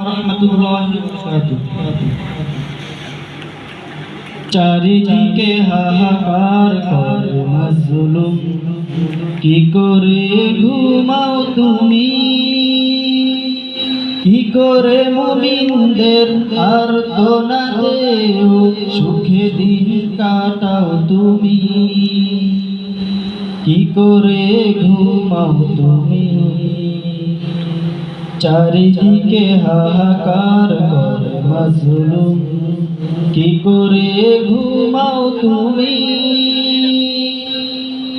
রাহমাতুল্লাহি ওয়া বারাকাতুহু। চারিদিকে হাহাকার করে মাজলুম, কি করে ঘুমাও তুমি? কি করে মুমিনদের আর্তনাদেও সুখে দিন কাটাও তুমি? কি করে ঘুমাও তুমি? চারিদিকে হাহাকার করে মাজলুম, কি করে ঘুমাও তুমি?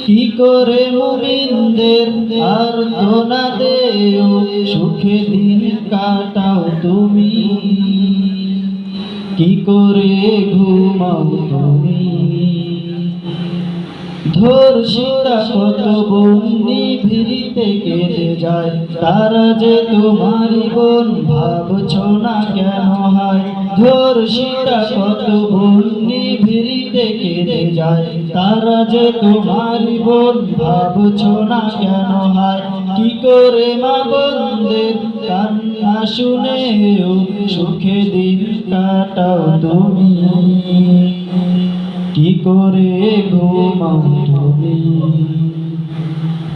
কি করে মুমিনদের আর্তনাদেও সুখে দিন কাটাও তুমি? কি করে ঘুমাও তুমি? ধর্ষিতা কত বন্দি ভিড়িতে কেঁদে যায়, তারা যে তোমারই বোন, ভাবছ না কেন হয়? ধর্ষিতা কত বন্দি ভিড়িতে কেঁদে যায়, তারা যে তোমারই বোন, ভাবছ না কেন হয়? কি করে মা বোনদের কান্না শুনেও সুখে দিন কাটাও তুমি? কি করে ঘুমাও তুমি?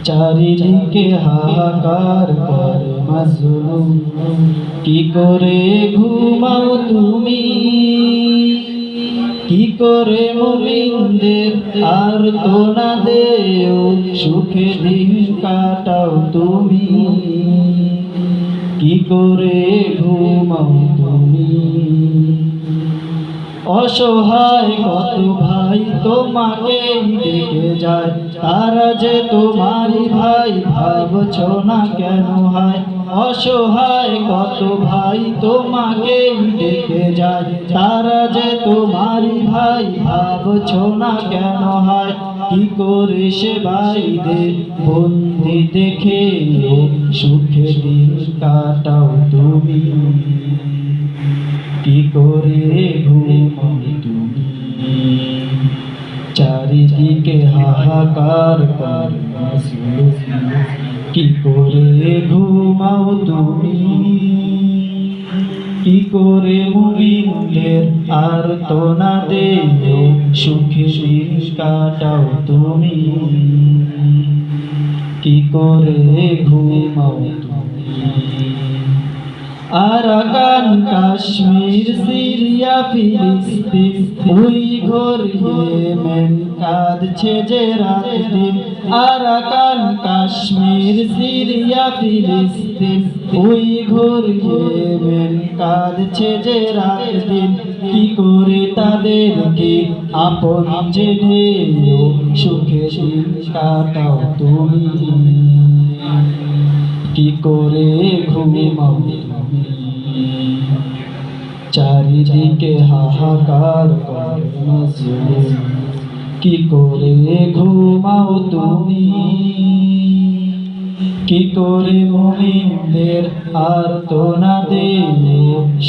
চারিদিকে হাহাকার করে মাজলুম, কি করে ঘুমাও তুমি? কি করে মুমিনদের আর্তনাদেও সুখে দিন কাটাও তুমি? কি করে ঘুমাও তুমি? অসহায় কত ভাই তোমাকে ডেকে যায়, তারা যে তোমারই ভাই, ভাবছ না কেন হয়? অসহায় কত ভাই তোমাকে ডেকে যায়, তারা যে তোমারই ভাই, ভাবছ না কেন হয়? কি করে সে ভাইদের বন্দি দেখে সুখে দিন কাটাও তুমি? কি করে ঘুমাও তুমি? চারিদিকে হাহাকার করে মাজলুম, কি করে ঘুমাও তুমি? কি করে মুমিনদের আর্তনাদেও সুখে দিন কাটাও তুমি? কি করে ঘুমাও তুমি? আরাকান, কাশ্মীর, সিরিয়া, ফিলিস্তিন, উইঘুর, ইয়েমেন কাঁদছে যে রাত দিন। আরাকান, কাশ্মীর, সিরিয়া, ফিলিস্তিন, উইঘুর, ইয়েমেন কাঁদছে যে রাত দিন। কি করে তাদেরকে আপন জেনেও সুখে দিন কাটাও তুমি? কি করে ঘুমাও তুমি? চারিদিকে হাহাকার করে মাজলুম, কি করে ঘুমাও তুমি? কি করে মুমিনদের আর্তনাদেও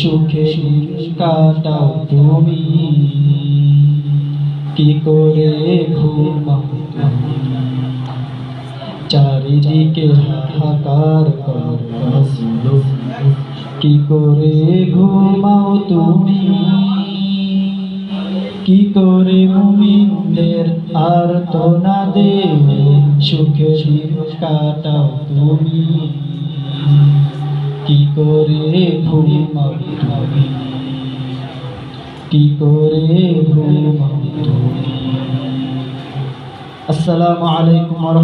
সুখে দিন কাটাও তুমি? কি করে ঘুমাও তুমি? চারিদিকে হাহাকার করে মাজলুম, কি করে ঘুমাও তুমি? কি করে মুমিনদের আর্তনাদেও সুখে দিন কাটাও তুমি? কি করে ঘুমাও তুমি? কি করে ঘুমাও তুমি? আসসালামু আলাইকুম।